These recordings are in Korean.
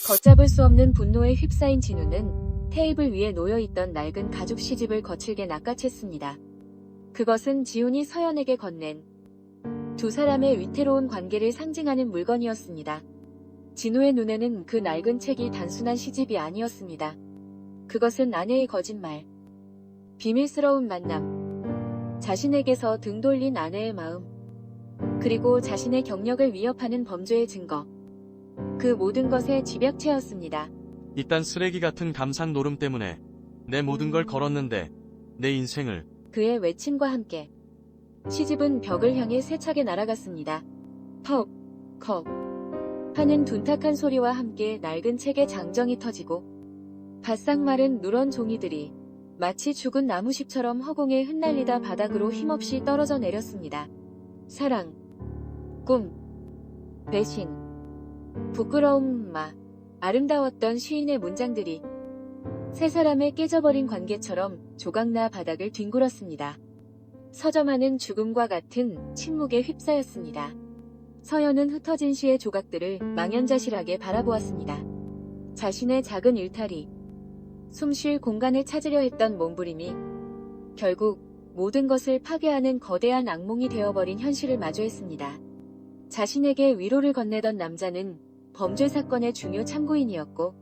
걷잡을 수 없는 분노에 휩싸인 진우는 테이블 위에 놓여있던 낡은 가죽 시집을 거칠게 낚아챘습니다. 그것은 지훈이 서연에게 건넨 두 사람의 위태로운 관계를 상징하는 물건이었습니다. 진우의 눈에는 그 낡은 책이 단순한 시집이 아니었습니다. 그것은 아내의 거짓말, 비밀스러운 만남, 자신에게서 등 돌린 아내의 마음, 그리고 자신의 경력을 위협하는 범죄의 증거, 그 모든 것의 집약체였습니다. 이딴 쓰레기 같은 감상 노름 때문에 내 모든 걸 걸었는데 내 인생을. 그의 외침과 함께 시집은 벽을 향해 세차게 날아갔습니다. 퍽, 컥 하는 둔탁한 소리와 함께 낡은 책의 장정이 터지고 바싹 마른 누런 종이들이 마치 죽은 나무잎처럼 허공에 흩날리다 바닥으로 힘없이 떨어져 내렸습니다. 사랑, 꿈, 배신, 부끄러움, 아름다웠던 시인의 문장들이 세 사람의 깨져버린 관계처럼 조각나 바닥을 뒹굴었습니다. 서점 안은 죽음과 같은 침묵에 휩싸였습니다. 서연은 흩어진 시의 조각들을 망연자실하게 바라보았습니다. 자신의 작은 일탈이 숨 쉴 공간을 찾으려 했던 몸부림이 결국 모든 것을 파괴하는 거대한 악몽이 되어버린 현실을 마주했습니다. 자신에게 위로를 건네던 남자는 범죄 사건의 중요 참고인이었고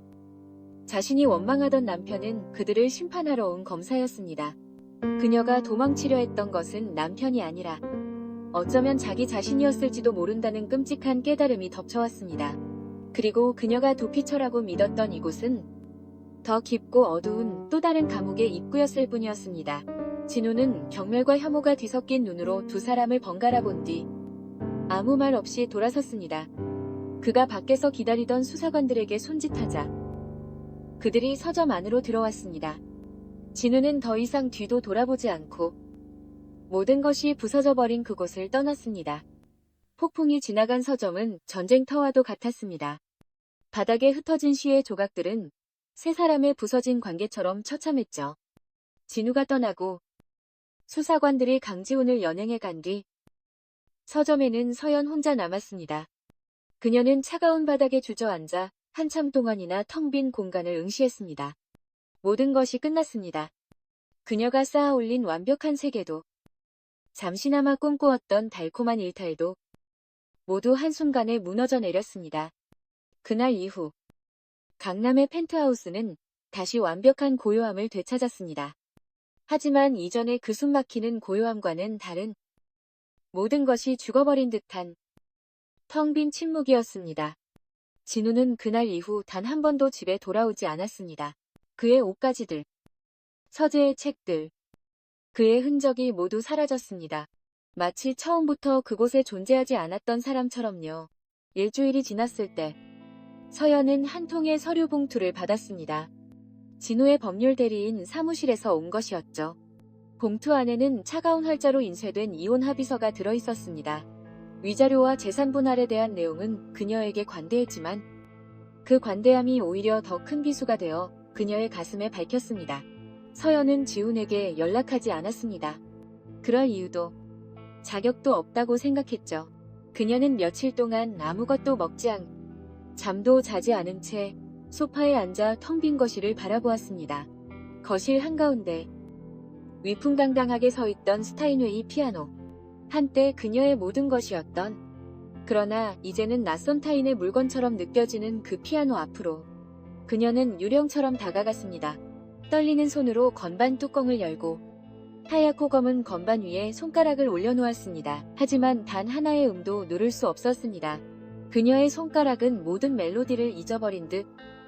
자신이 원망하던 남편은 그들을 심판하러 온 검사였습니다. 그녀가 도망치려 했던 것은 남편이 아니라 어쩌면 자기 자신이었을지도 모른다는 끔찍한 깨달음이 덮쳐왔습니다. 그리고 그녀가 도피처라고 믿었던 이곳은 더 깊고 어두운 또 다른 감옥의 입구였을 뿐이었습니다. 진우는 경멸과 혐오가 뒤섞인 눈으로 두 사람을 번갈아 본 뒤 아무 말 없이 돌아섰습니다. 그가 밖에서 기다리던 수사관들에게 손짓하자 그들이 서점 안으로 들어왔습니다. 진우는 더 이상 뒤도 돌아보지 않고 모든 것이 부서져버린 그곳을 떠났습니다. 폭풍이 지나간 서점은 전쟁터와도 같았습니다. 바닥에 흩어진 시의 조각들은 세 사람의 부서진 관계처럼 처참했죠. 진우가 떠나고 수사관들이 강지훈을 연행해 간 뒤 서점에는 서연 혼자 남았습니다. 그녀는 차가운 바닥에 주저앉아 한참 동안이나 텅 빈 공간을 응시했습니다. 모든 것이 끝났습니다. 그녀가 쌓아 올린 완벽한 세계도 잠시나마 꿈꾸었던 달콤한 일탈도 모두 한순간에 무너져 내렸습니다. 그날 이후 강남의 펜트하우스는 다시 완벽한 고요함을 되찾았습니다. 하지만 이전의 그 숨막히는 고요함과는 다른 모든 것이 죽어버린 듯한 텅 빈 침묵이었습니다. 진우는 그날 이후 단 한 번도 집에 돌아오지 않았습니다. 그의 옷가지들, 서재의 책들, 그의 흔적이 모두 사라졌습니다. 마치 처음부터 그곳에 존재하지 않았던 사람처럼요. 일주일이 지났을 때 서연은 한 통의 서류 봉투를 받았습니다. 진우의 법률 대리인 사무실에서 온 것이었죠. 봉투 안에는 차가운 활자로 인쇄된 이혼 합의서가 들어있었습니다. 위자료와 재산 분할에 대한 내용은 그녀에게 관대했지만 그 관대함이 오히려 더 큰 비수가 되어 그녀의 가슴에 밝혔습니다. 서연은 지훈에게 연락하지 않았습니다. 그럴 이유도 자격도 없다고 생각했죠. 그녀는 며칠 동안 아무것도 먹지 잠도 자지 않은 채 소파에 앉아 텅 빈 거실을 바라보았습니다. 거실 한가운데 위풍당당하게 서있던 스타인웨이 피아노. 한때 그녀의 모든 것이었던, 그러나 이제는 낯선 타인의 물건처럼 느껴지는 그 피아노 앞으로 그녀는 유령처럼 다가갔습니다. 떨리는 손으로 건반 뚜껑을 열고 하얗고 검은 건반 위에 손가락을 올려놓았습니다. 하지만 단 하나의 음도 누를 수 없었습니다. 그녀의 손가락은 모든 멜로디를 잊어버린 듯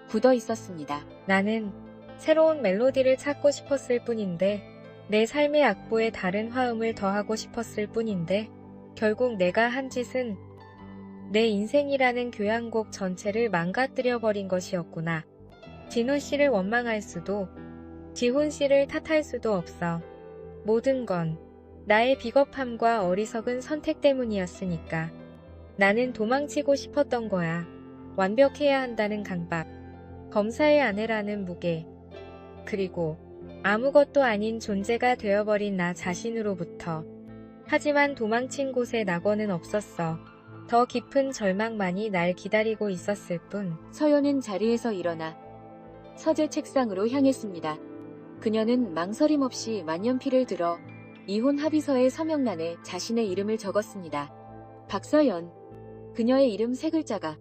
굳어 있었습니다. 나는 새로운 멜로디를 찾고 싶었을 뿐인데, 내 삶의 악보에 다른 화음을 더하고 싶었을 뿐인데, 결국 내가 한 짓은 내 인생이라는 교향곡 전체를 망가뜨려버린 것이었구나. 진우 씨를 원망할 수도, 지훈 씨를 탓할 수도 없어. 모든 건 나의 비겁함과 어리석은 선택 때문이었으니까. 나는 도망치고 싶었던 거야. 완벽해야 한다는 강박, 검사의 아내라는 무게, 그리고 아무것도 아닌 존재가 되어버린 나 자신으로부터. 하지만 도망친 곳에 낙원은 없었어. 더 깊은 절망만이 날 기다리고 있었을 뿐. 서연은 자리에서 일어나 서재 책상으로 향했습니다. 그녀는 망설임 없이 만년필을 들어 이혼 합의서의 서명란에 자신의 이름을 적었습니다. 박서연. 그녀의 이름 세 글자가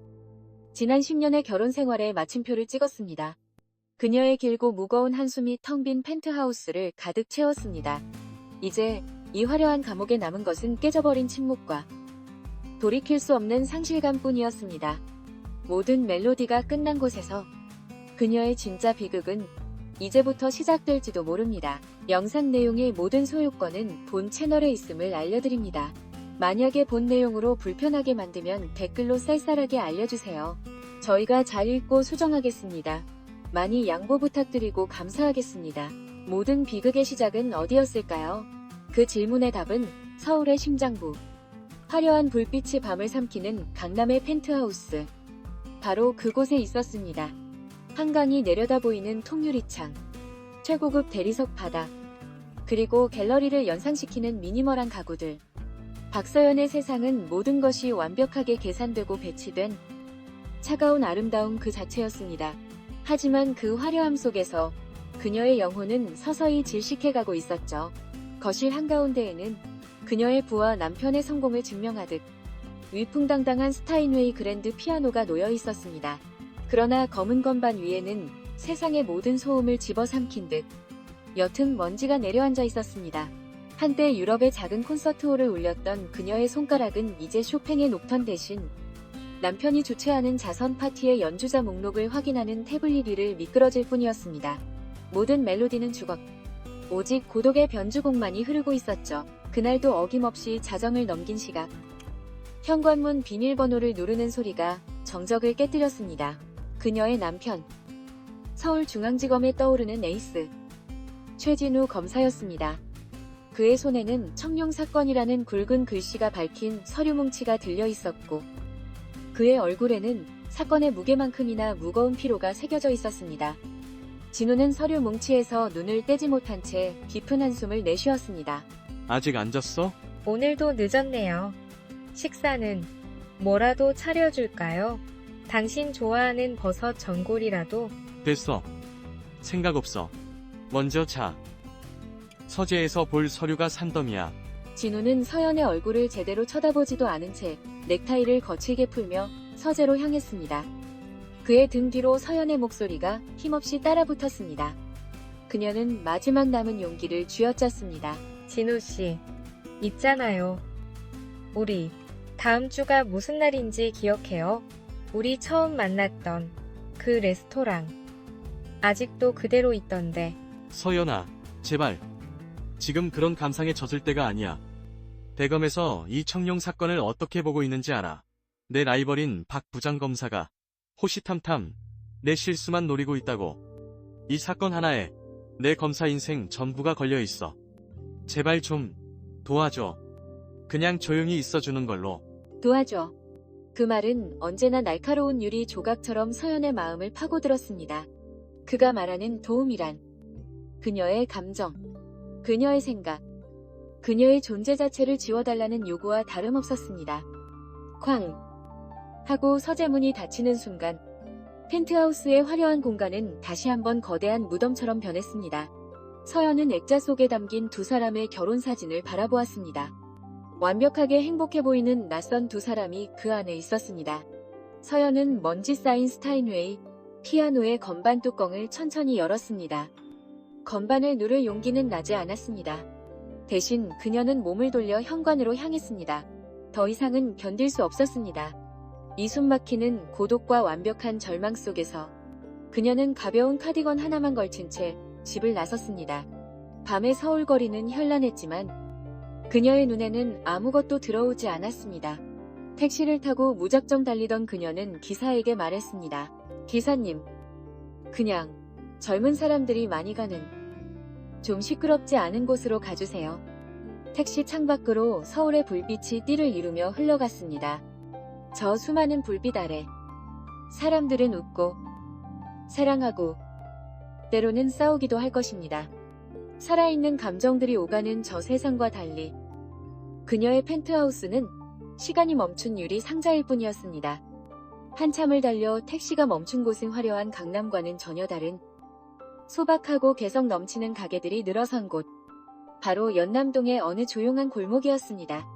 지난 10년의 결혼 생활에 마침표를 찍었습니다. 그녀의 길고 무거운 한숨이 텅 빈 펜트하우스를 가득 채웠습니다. 이제 이 화려한 감옥에 남은 것은 깨져버린 침묵과 돌이킬 수 없는 상실감뿐이었습니다. 모든 멜로디가 끝난 곳에서 그녀의 진짜 비극은 이제부터 시작될지도 모릅니다. 영상 내용의 모든 소유권은 본 채널에 있음을 알려드립니다. 만약에 본 내용으로 불편하게 만들면 댓글로 쌀쌀하게 알려주세요. 저희가 잘 읽고 수정하겠습니다. 많이 양보 부탁드리고 감사하겠습니다. 모든 비극의 시작은 어디였을까요? 그 질문의 답은 서울의 심장부. 화려한 불빛이 밤을 삼키는 강남의 펜트하우스. 바로 그곳에 있었습니다. 한강이 내려다 보이는 통유리창, 최고급 대리석 바닥, 그리고 갤러리를 연상시키는 미니멀한 가구들. 박서연의 세상은 모든 것이 완벽하게 계산되고 배치된 차가운 아름다움 그 자체였습니다. 하지만 그 화려함 속에서 그녀의 영혼은 서서히 질식해가고 있었죠. 거실 한가운데에는 그녀의 부와 남편의 성공을 증명하듯 위풍당당한 스타인웨이 그랜드 피아노가 놓여 있었습니다. 그러나 검은 건반 위에는 세상의 모든 소음을 집어삼킨 듯 옅은 먼지가 내려앉아 있었습니다. 한때 유럽의 작은 콘서트홀을 울렸던 그녀의 손가락은 이제 쇼팽의 녹턴 대신 남편이 주최하는 자선 파티의 연주자 목록을 확인하는 태블릿 위를 미끄러질 뿐이었습니다. 모든 멜로디는 죽었고 오직 고독의 변주곡만이 흐르고 있었죠. 그날도 어김없이 자정을 넘긴 시각. 현관문 비밀번호를 누르는 소리가 정적을 깨뜨렸습니다. 그녀의 남편. 서울중앙지검에 떠오르는 에이스. 최진우 검사였습니다. 그의 손에는 청룡사건이라는 굵은 글씨가 밝힌 서류 뭉치가 들려 있었고 그의 얼굴에는 사건의 무게만큼이나 무거운 피로가 새겨져 있었습니다. 진우는 서류 뭉치에서 눈을 떼지 못한 채 깊은 한숨을 내쉬었습니다. 아직 안 잤어? 오늘도 늦었네요. 식사는 뭐라도 차려줄까요? 당신 좋아하는 버섯 전골이라도. 됐어. 생각 없어. 먼저 자. 서재에서 볼 서류가 산더미야. 진우는 서연의 얼굴을 제대로 쳐다보지도 않은 채 넥타이를 거칠게 풀며 서재로 향했습니다. 그의 등 뒤로 서연의 목소리가 힘없이 따라붙었습니다. 그녀는 마지막 남은 용기를 쥐어짰습니다. 진우씨, 있잖아요. 우리 다음 주가 무슨 날인지 기억해요? 우리 처음 만났던 그 레스토랑. 아직도 그대로 있던데. 서연아, 제발. 지금 그런 감상에 젖을 때가 아니야. 대검에서 이 청룡 사건을 어떻게 보고 있는지 알아. 내 라이벌인 박 부장검사가 호시탐탐 내 실수만 노리고 있다고. 이 사건 하나에 내 검사 인생 전부가 걸려 있어. 제발 좀 도와줘. 그냥 조용히 있어주는 걸로. 도와줘. 그 말은 언제나 날카로운 유리 조각처럼 서연의 마음을 파고들었습니다. 그가 말하는 도움이란 그녀의 감정, 그녀의 생각, 그녀의 존재 자체를 지워달라는 요구와 다름없었습니다. 쾅! 하고 서재문이 닫히는 순간 펜트하우스의 화려한 공간은 다시 한번 거대한 무덤처럼 변했습니다. 서연은 액자 속에 담긴 두 사람의 결혼 사진을 바라보았습니다. 완벽하게 행복해 보이는 낯선 두 사람이 그 안에 있었습니다. 서연은 먼지 쌓인 스타인웨이 피아노의 건반 뚜껑을 천천히 열었습니다. 건반을 누를 용기는 나지 않았습니다. 대신 그녀는 몸을 돌려 현관으로 향했습니다. 더 이상은 견딜 수 없었습니다. 이 숨막히는 고독과 완벽한 절망 속에서 그녀는 가벼운 카디건 하나만 걸친 채 집을 나섰습니다. 밤의 서울거리는 현란했지만 그녀의 눈에는 아무것도 들어오지 않았습니다. 택시를 타고 무작정 달리던 그녀는 기사에게 말했습니다. 기사님, 그냥 젊은 사람들이 많이 가는 좀 시끄럽지 않은 곳으로 가주세요. 택시 창밖으로 서울의 불빛이 띠를 이루며 흘러갔습니다. 저 수많은 불빛 아래 사람들은 웃고 사랑하고 때로는 싸우기도 할 것입니다. 살아있는 감정들이 오가는 저 세상과 달리 그녀의 펜트하우스는 시간이 멈춘 유리 상자일 뿐이었습니다. 한참을 달려 택시가 멈춘 곳은 화려한 강남과는 전혀 다른 소박하고 개성 넘치는 가게들이 늘어선 곳. 바로 연남동의 어느 조용한 골목이었습니다.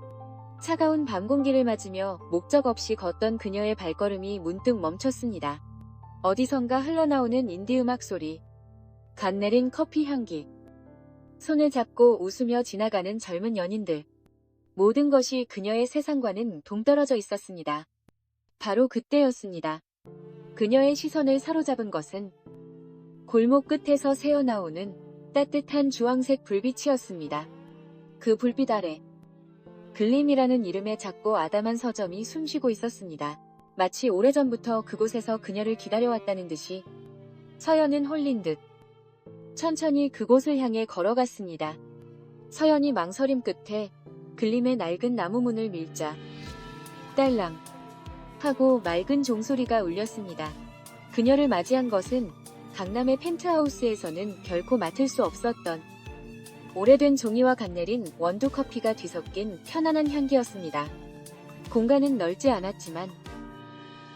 차가운 밤 공기를 맞으며 목적 없이 걷던 그녀의 발걸음이 문득 멈췄습니다. 어디선가 흘러나오는 인디음악 소리, 갓 내린 커피 향기, 손을 잡고 웃으며 지나가는 젊은 연인들. 모든 것이 그녀의 세상과는 동떨어져 있었습니다. 바로 그때였습니다. 그녀의 시선을 사로잡은 것은 골목 끝에서 새어나오는 따뜻한 주황색 불빛이었습니다. 그 불빛 아래 글림이라는 이름의 작고 아담한 서점이 숨쉬고 있었습니다. 마치 오래전부터 그곳에서 그녀를 기다려왔다는 듯이 서연은 홀린 듯 천천히 그곳을 향해 걸어갔습니다. 서연이 망설임 끝에 글림의 낡은 나무 문을 밀자 딸랑 하고 맑은 종소리가 울렸습니다. 그녀를 맞이한 것은 강남의 펜트하우스에서는 결코 맡을 수 없었던 오래된 종이와 갓 내린 원두 커피가 뒤섞인 편안한 향기였습니다. 공간은 넓지 않았지만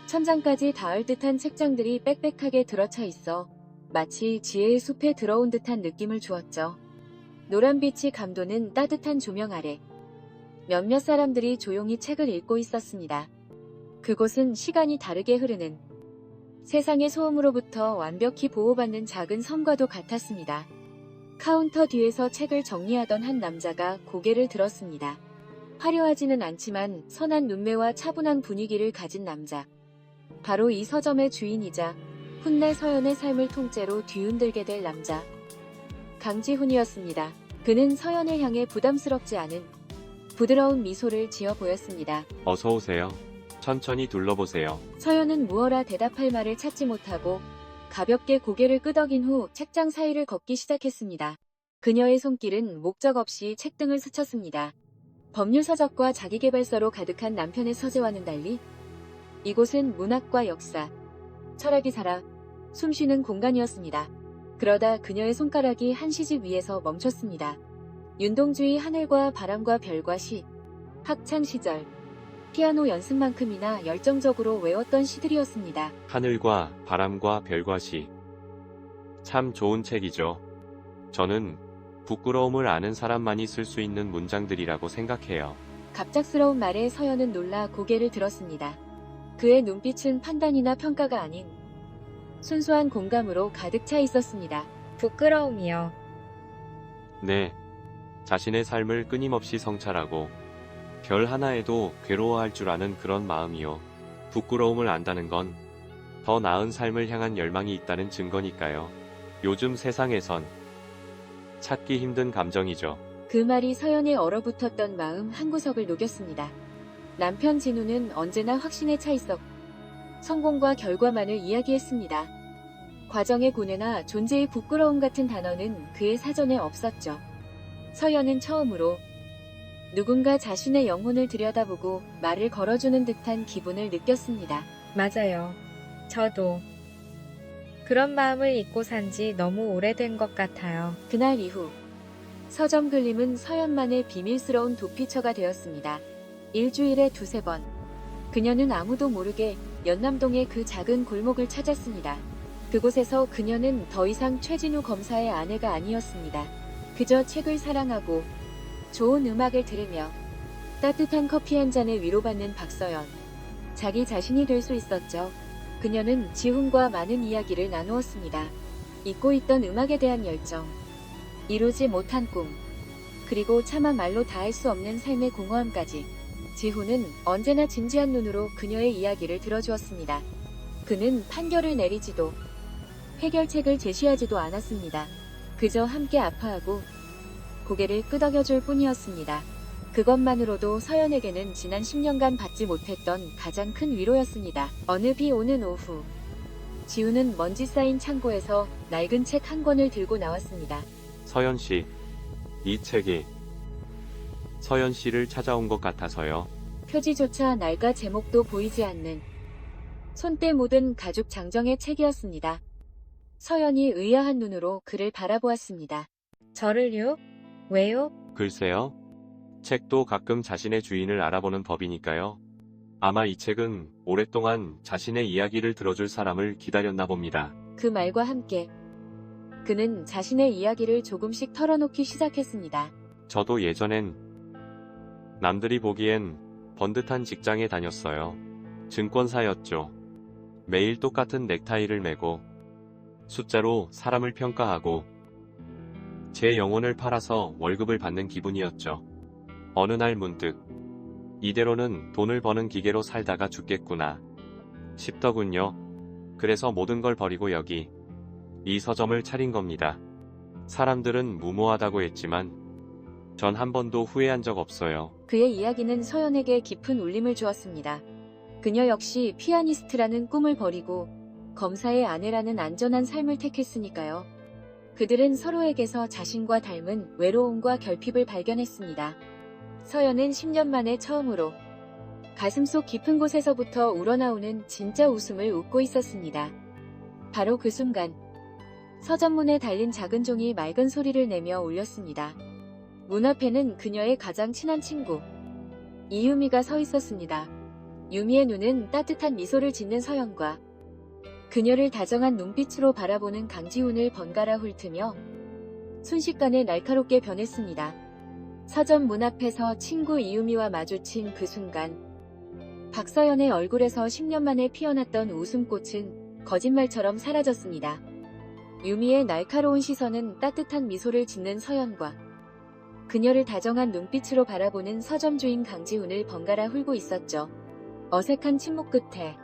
천장까지 닿을 듯한 책장들이 빽빽하게 들어차 있어 마치 지혜의 숲에 들어온 듯한 느낌을 주었죠. 노란빛이 감도는 따뜻한 조명 아래 몇몇 사람들이 조용히 책을 읽고 있었습니다. 그곳은 시간이 다르게 흐르는 세상의 소음으로부터 완벽히 보호받는 작은 섬과도 같았습니다. 카운터 뒤에서 책을 정리하던 한 남자가 고개를 들었습니다. 화려하지는 않지만 선한 눈매와 차분한 분위기를 가진 남자. 바로 이 서점의 주인이자 훗날 서연의 삶을 통째로 뒤흔들게 될 남자. 강지훈이었습니다. 그는 서연을 향해 부담스럽지 않은 부드러운 미소를 지어 보였습니다. 어서 오세요. 천천히 둘러보세요. 서연은 무어라 대답할 말을 찾지 못하고 가볍게 고개를 끄덕인 후 책장 사이를 걷기 시작했습니다. 그녀의 손길은 목적 없이 책등을 스쳤습니다. 법률서적과 자기계발서로 가득한 남편의 서재와는 달리 이곳은 문학과 역사, 철학이 살아 숨쉬는 공간이었습니다. 그러다 그녀의 손가락이 한 시집 위에서 멈췄습니다. 윤동주의 하늘과 바람과 별과 시, 학창시절 피아노 연습만큼이나 열정적으로 외웠던 시들이었습니다. 하늘과 바람과 별과 시. 참 좋은 책이죠. 저는 부끄러움을 아는 사람만이 쓸 수 있는 문장들이라고 생각해요. 갑작스러운 말에 서연은 놀라 고개를 들었습니다. 그의 눈빛은 판단이나 평가가 아닌 순수한 공감으로 가득 차 있었습니다. 부끄러움이요. 네. 자신의 삶을 끊임없이 성찰하고 별 하나에도 괴로워할 줄 아는 그런 마음이요. 부끄러움을 안다는 건 더 나은 삶을 향한 열망이 있다는 증거니까요. 요즘 세상에선 찾기 힘든 감정이죠. 그 말이 서연의 얼어붙었던 마음 한구석을 녹였습니다. 남편 진우는 언제나 확신에 차 있었고 성공과 결과만을 이야기했습니다. 과정의 고뇌나 존재의 부끄러움 같은 단어는 그의 사전에 없었죠. 서연은 처음으로 누군가 자신의 영혼을 들여다보고 말을 걸어주는 듯한 기분을 느꼈습니다. 맞아요. 저도 그런 마음을 잊고 산 지 너무 오래된 것 같아요. 그날 이후 서점 글림은 서연만의 비밀스러운 도피처가 되었습니다. 일주일에 두세 번 그녀는 아무도 모르게 연남동의 그 작은 골목을 찾았습니다. 그곳에서 그녀는 더 이상 최진우 검사의 아내가 아니었습니다. 그저 책을 사랑하고 좋은 음악을 들으며 따뜻한 커피 한 잔에 위로받는 박서연. 자기 자신이 될 수 있었죠. 그녀는 지훈과 많은 이야기를 나누었습니다. 잊고 있던 음악에 대한 열정, 이루지 못한 꿈, 그리고 차마 말로 다할 수 없는 삶의 공허함까지. 지훈은 언제나 진지한 눈으로 그녀의 이야기를 들어주었습니다. 그는 판결을 내리지도 해결책을 제시하지도 않았습니다. 그저 함께 아파하고 고개를 끄덕여줄 뿐이었습니다. 그것만으로도 서연에게는 지난 10년간 받지 못했던 가장 큰 위로였습니다. 어느 비 오는 오후, 지우는 먼지 쌓인 창고에서 낡은 책 한 권을 들고 나왔습니다. 서연 씨, 이 책이 서연 씨를 찾아온 것 같아서요. 표지조차 낡아 제목도 보이지 않는 손때 묻은 가죽 장정의 책이었습니다. 서연이 의아한 눈으로 그를 바라보았습니다. 저를요? 왜요? 글쎄요. 책도 가끔 자신의 주인을 알아보는 법이니까요. 아마 이 책은 오랫동안 자신의 이야기를 들어줄 사람을 기다렸나 봅니다. 그 말과 함께 그는 자신의 이야기를 조금씩 털어놓기 시작했습니다. 저도 예전엔 남들이 보기엔 번듯한 직장에 다녔어요. 증권사였죠. 매일 똑같은 넥타이를 매고 숫자로 사람을 평가하고 제 영혼을 팔아서 월급을 받는 기분이었죠. 어느 날 문득 이대로는 돈을 버는 기계로 살다가 죽겠구나 싶더군요. 그래서 모든 걸 버리고 여기 이 서점을 차린 겁니다. 사람들은 무모하다고 했지만 전 한 번도 후회한 적 없어요. 그의 이야기는 서연에게 깊은 울림을 주었습니다. 그녀 역시 피아니스트라는 꿈을 버리고 검사의 아내라는 안전한 삶을 택했으니까요. 그들은 서로에게서 자신과 닮은 외로움과 결핍을 발견했습니다. 서연은 10년 만에 처음으로 가슴속 깊은 곳에서부터 우러나오는 진짜 웃음을 웃고 있었습니다. 바로 그 순간 서점문에 달린 작은 종이 맑은 소리를 내며 울렸습니다. 문 앞에는 그녀의 가장 친한 친구 이유미가 서 있었습니다. 유미의 눈은 따뜻한 미소를 짓는 서연과 그녀를 다정한 눈빛으로 바라보는 강지훈을 번갈아 훑으며 순식간에 날카롭게 변했습니다. 서점 문 앞에서 친구 이유미와 마주친 그 순간 박서연의 얼굴에서 10년 만에 피어났던 웃음꽃은 거짓말처럼 사라졌습니다. 유미의 날카로운 시선은 따뜻한 미소를 짓는 서연과 그녀를 다정한 눈빛으로 바라보는 서점 주인 강지훈을 번갈아 훑고 있었죠. 어색한 침묵 끝에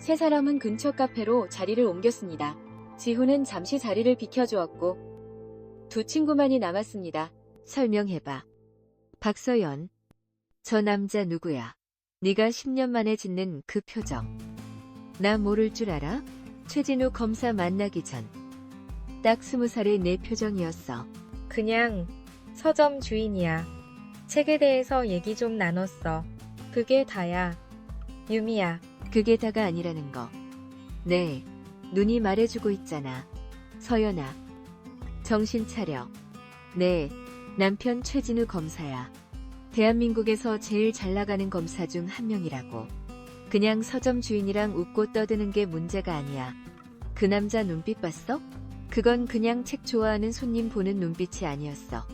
세 사람은 근처 카페로 자리를 옮겼습니다. 지훈은 잠시 자리를 비켜주었고 두 친구만이 남았습니다. 설명해봐. 박서연. 저 남자 누구야? 네가 10년 만에 짓는 그 표정. 나 모를 줄 알아? 최진우 검사 만나기 전. 딱 20살의 내 표정이었어. 그냥 서점 주인이야. 책에 대해서 얘기 좀 나눴어. 그게 다야. 유미야. 그게 다가 아니라는 거. 네, 눈이 말해주고 있잖아. 서연아. 정신 차려. 네, 남편 최진우 검사야. 대한민국에서 제일 잘 나가는 검사 중 한 명이라고. 그냥 서점 주인이랑 웃고 떠드는 게 문제가 아니야. 그 남자 눈빛 봤어? 그건 그냥 책 좋아하는 손님 보는 눈빛이 아니었어.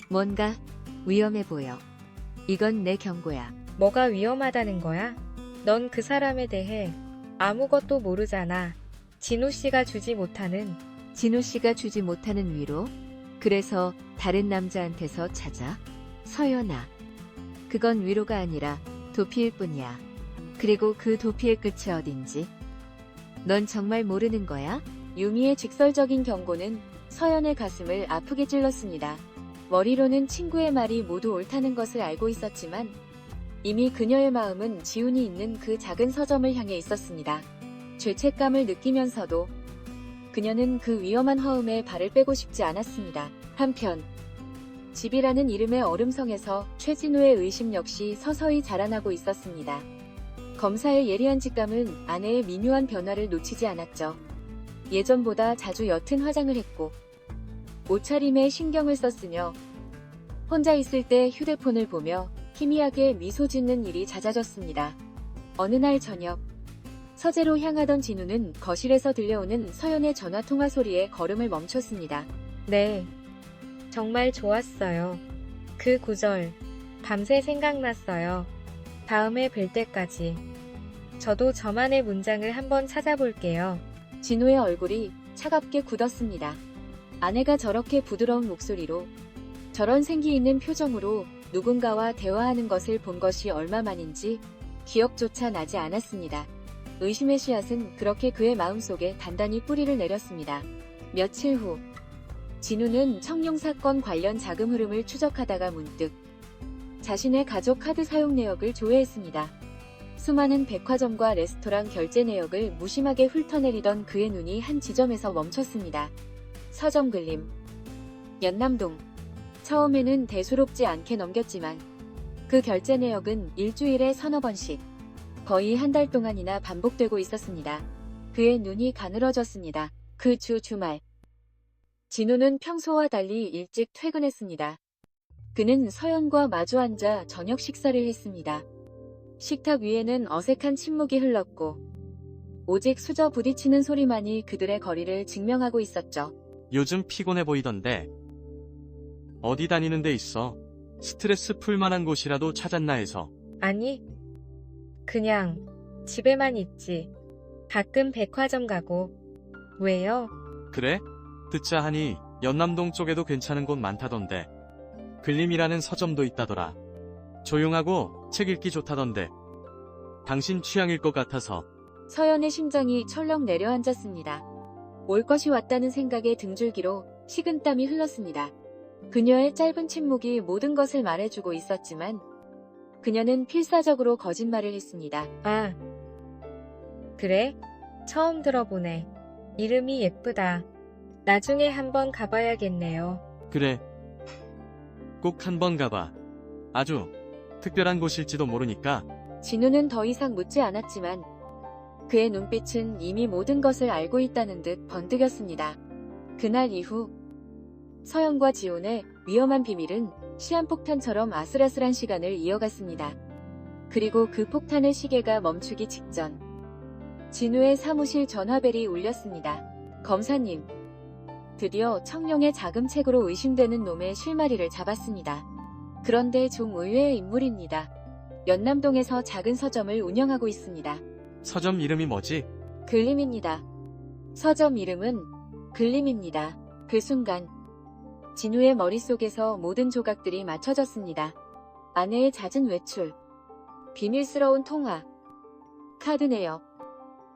뭔가 위험해 보여. 이건 내 경고야. 뭐가 위험하다는 거야? 넌 그 사람에 대해 아무것도 모르잖아. 진우 씨가 주지 못하는. 진우 씨가 주지 못하는 위로? 그래서 다른 남자한테서 찾아? 서연아. 그건 위로가 아니라 도피일 뿐이야. 그리고 그 도피의 끝이 어딘지. 넌 정말 모르는 거야? 유미의 직설적인 경고는 서연의 가슴을 아프게 찔렀습니다. 머리로는 친구의 말이 모두 옳다는 것을 알고 있었지만 이미 그녀의 마음은 지훈이 있는 그 작은 서점을 향해 있었습니다. 죄책감을 느끼면서도 그녀는 그 위험한 허음에 발을 빼고 싶지 않았습니다. 한편 집이라는 이름의 얼음성에서 최진우의 의심 역시 서서히 자라나고 있었습니다. 검사의 예리한 직감은 아내의 미묘한 변화를 놓치지 않았죠. 예전보다 자주 옅은 화장을 했고 옷차림에 신경을 썼으며 혼자 있을 때 휴대폰을 보며 희미하게 미소 짓는 일이 잦아졌습니다. 어느 날 저녁 서재로 향하던 진우는 거실에서 들려오는 서연의 전화통화 소리에 걸음을 멈췄습니다. 네. 정말 좋았어요. 그 구절. 밤새 생각났어요. 다음에 뵐 때까지. 저도 저만의 문장을 한번 찾아볼게요. 진우의 얼굴이 차갑게 굳었습니다. 아내가 저렇게 부드러운 목소리로 저런 생기 있는 표정으로 누군가와 대화하는 것을 본 것이 얼마만인지 기억조차 나지 않았습니다. 의심의 씨앗은 그렇게 그의 마음속에 단단히 뿌리를 내렸습니다. 며칠 후 진우는 청룡 사건 관련 자금 흐름을 추적하다가 문득 자신의 가족 카드 사용 내역을 조회했습니다. 수많은 백화점과 레스토랑 결제 내역을 무심하게 훑어내리던 그의 눈이 한 지점에서 멈췄습니다. 서점 글림 연남동. 처음에는 대수롭지 않게 넘겼지만 그 결제 내역은 일주일에 서너 번씩 거의 한 달 동안이나 반복되고 있었습니다. 그의 눈이 가늘어졌습니다. 그 주 주말 진우는 평소와 달리 일찍 퇴근했습니다. 그는 서연과 마주 앉아 저녁 식사를 했습니다. 식탁 위에는 어색한 침묵이 흘렀고 오직 수저 부딪히는 소리만이 그들의 거리를 증명하고 있었죠. 요즘 피곤해 보이던데. 어디 다니는 데 있어? 스트레스 풀 만한 곳이라도 찾았나 해서. 아니, 그냥 집에만 있지. 가끔 백화점 가고. 왜요? 그래? 듣자 하니 연남동 쪽에도 괜찮은 곳 많다던데. 글림이라는 서점도 있다더라. 조용하고 책 읽기 좋다던데. 당신 취향일 것 같아서. 서연의 심장이 철렁 내려앉았습니다. 올 것이 왔다는 생각에 등줄기로 식은땀이 흘렀습니다. 그녀의 짧은 침묵이 모든 것을 말해주고 있었지만 그녀는 필사적으로 거짓말을 했습니다. 아, 그래? 처음 들어보네. 이름이 예쁘다. 나중에 한번 가봐야겠네요. 그래. 꼭 한번 가봐. 아주 특별한 곳일지도 모르니까. 진우는 더 이상 묻지 않았지만 그의 눈빛은 이미 모든 것을 알고 있다는 듯 번뜩였습니다. 그날 이후 서연과 지훈의 위험한 비밀은 시한폭탄처럼 아슬아슬한 시간을 이어갔습니다. 그리고 그 폭탄의 시계가 멈추기 직전 진우의 사무실 전화벨이 울렸습니다. 검사님, 드디어 청룡의 자금책으로 의심되는 놈의 실마리를 잡았습니다. 그런데 좀 의외의 인물입니다. 연남동에서 작은 서점을 운영하고 있습니다. 서점 이름이 뭐지? 글림입니다. 서점 이름은 글림입니다. 그 순간 진우의 머릿속에서 모든 조각들이 맞춰졌습니다. 아내의 잦은 외출, 비밀스러운 통화, 카드 내역,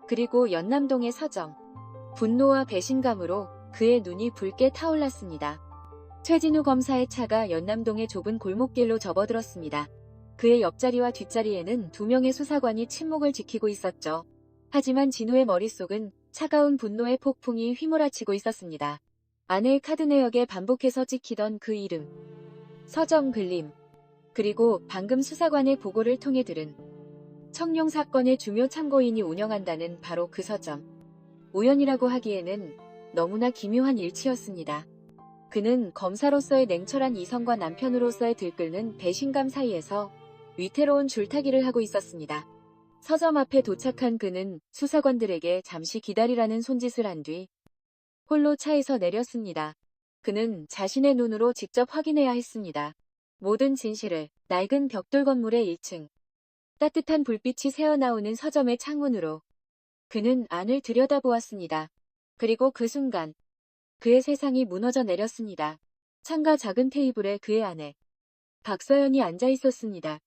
그리고 연남동의 서점. 분노와 배신감으로 그의 눈이 붉게 타올랐습니다. 최진우 검사의 차가 연남동의 좁은 골목길로 접어들었습니다. 그의 옆자리와 뒷자리에는 2명의 수사관이 침묵을 지키고 있었죠. 하지만 진우의 머릿속은 차가운 분노의 폭풍이 휘몰아치고 있었습니다. 아내의 카드 내역에 반복해서 찍히던 그 이름. 서점 글림. 그리고 방금 수사관의 보고를 통해 들은 청룡 사건의 중요 참고인이 운영한다는 바로 그 서점. 우연이라고 하기에는 너무나 기묘한 일치였습니다. 그는 검사로서의 냉철한 이성과 남편으로서의 들끓는 배신감 사이에서 위태로운 줄타기를 하고 있었습니다. 서점 앞에 도착한 그는 수사관들에게 잠시 기다리라는 손짓을 한 뒤 홀로 차에서 내렸습니다. 그는 자신의 눈으로 직접 확인해야 했습니다. 모든 진실을. 낡은 벽돌 건물의 1층. 따뜻한 불빛이 새어나오는 서점의 창문으로 그는 안을 들여다보았습니다. 그리고 그 순간 그의 세상이 무너져 내렸습니다. 창가 작은 테이블에 그의 아내 박서연이 앉아 있었습니다.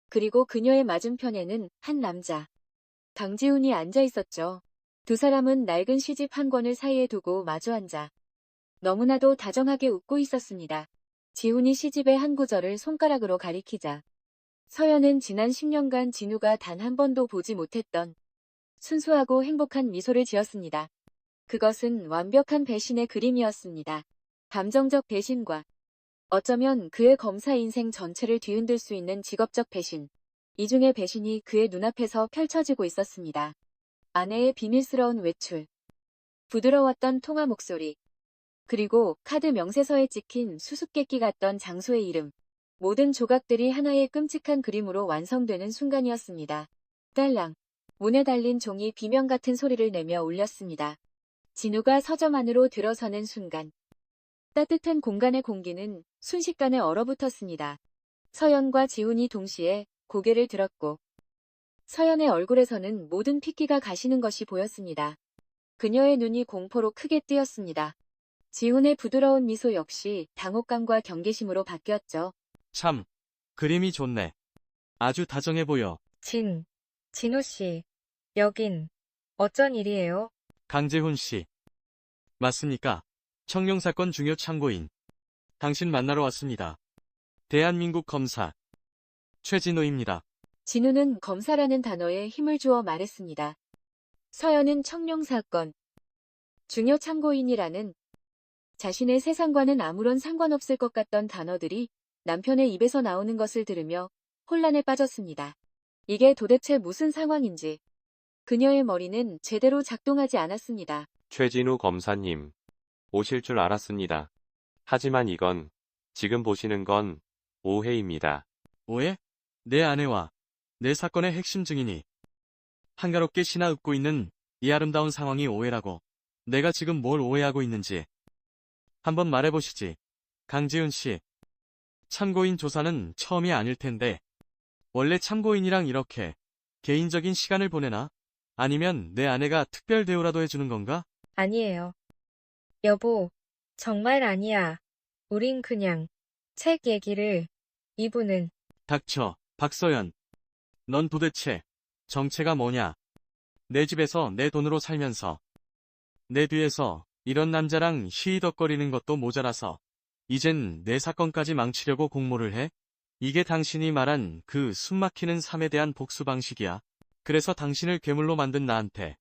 그리고 그녀의 맞은편에는 한 남자 강지훈이 앉아 있었죠. 두 사람은 낡은 시집 한 권을 사이에 두고 마주 앉아 너무나도 다정하게 웃고 있었습니다. 지훈이 시집의 한 구절을 손가락으로 가리키자 서연은 지난 10년간 진우가 단 한 번도 보지 못했던 순수하고 행복한 미소를 지었습니다. 그것은 완벽한 배신의 그림이었습니다. 감정적 배신과 어쩌면 그의 검사 인생 전체를 뒤흔들 수 있는 직업적 배신. 이중의 배신이 그의 눈앞에서 펼쳐지고 있었습니다. 아내의 비밀스러운 외출, 부드러웠던 통화 목소리, 그리고 카드 명세서에 찍힌 수수께끼 같던 장소의 이름. 모든 조각들이 하나의 끔찍한 그림으로 완성되는 순간이었습니다. 딸랑. 문에 달린 종이 비명 같은 소리를 내며 울렸습니다. 진우가 서점 안으로 들어서는 순간 따뜻한 공간의 공기는 순식간에 얼어붙었습니다. 서연과 지훈이 동시에 고개를 들었고 서연의 얼굴에서는 모든 핏기가 가시는 것이 보였습니다. 그녀의 눈이 공포로 크게 뜨였습니다. 지훈의 부드러운 미소 역시 당혹감과 경계심으로 바뀌었죠. 참, 그림이 좋네. 아주 다정해 보여. 진우 씨, 여긴 어쩐 일이에요? 강재훈 씨. 맞습니까? 청룡 사건 중요 참고인. 당신 만나러 왔습니다. 대한민국 검사 최진호입니다. 진우는 검사라는 단어에 힘을 주어 말했습니다. 서연은 청룡 사건 중요 참고인이라는 자신의 세상과는 아무런 상관없을 것 같던 단어들이 남편의 입에서 나오는 것을 들으며 혼란에 빠졌습니다. 이게 도대체 무슨 상황인지 그녀의 머리는 제대로 작동하지 않았습니다. 최진우 검사님, 오실 줄 알았습니다. 하지만 이건, 지금 보시는 건 오해입니다. 오해? 내 아내와 내 사건의 핵심 증인이 한가롭게 신아웃고 있는 이 아름다운 상황이 오해라고. 내가 지금 뭘 오해하고 있는지 한번 말해보시지. 강지은 씨. 참고인 조사는 처음이 아닐 텐데 원래 참고인이랑 이렇게 개인적인 시간을 보내나? 아니면 내 아내가 특별 대우라도 해주는 건가? 아니에요. 여보, 정말 아니야. 우린 그냥 책 얘기를. 이분은 닥쳐, 박서연. 넌 도대체 정체가 뭐냐? 내 집에서 내 돈으로 살면서 내 뒤에서 이런 남자랑 시이덕거리는 것도 모자라서 이젠 내 사건까지 망치려고 공모를 해? 이게 당신이 말한 그 숨막히는 삶에 대한 복수 방식이야. 그래서 당신을 괴물로 만든 나한테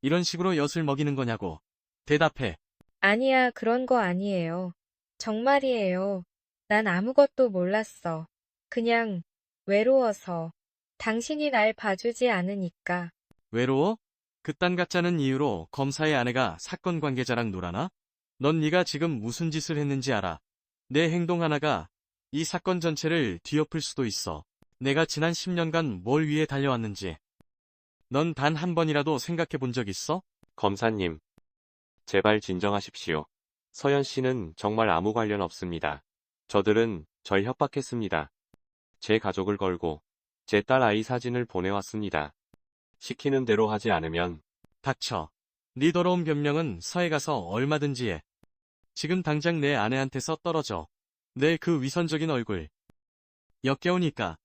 이런 식으로 엿을 먹이는 거냐고. 대답해. 아니야, 그런 거 아니에요. 정말이에요. 난 아무것도 몰랐어. 그냥 외로워서. 당신이 날 봐주지 않으니까. 외로워? 그딴 가짜는 이유로 검사의 아내가 사건 관계자랑 놀아나? 넌 네가 지금 무슨 짓을 했는지 알아. 내 행동 하나가 이 사건 전체를 뒤엎을 수도 있어. 내가 지난 10년간 뭘 위해 달려왔는지. 넌 단 한 번이라도 생각해 본 적 있어? 검사님, 제발 진정하십시오. 서연 씨는 정말 아무 관련 없습니다. 저들은 절 협박했습니다. 제 가족을 걸고 제 딸 아이 사진을 보내왔습니다. 시키는 대로 하지 않으면 닥쳐. 네 더러운 변명은 서해 가서 얼마든지 해. 지금 당장 내 아내한테서 떨어져. 내 그 위선적인 얼굴. 역겨우니까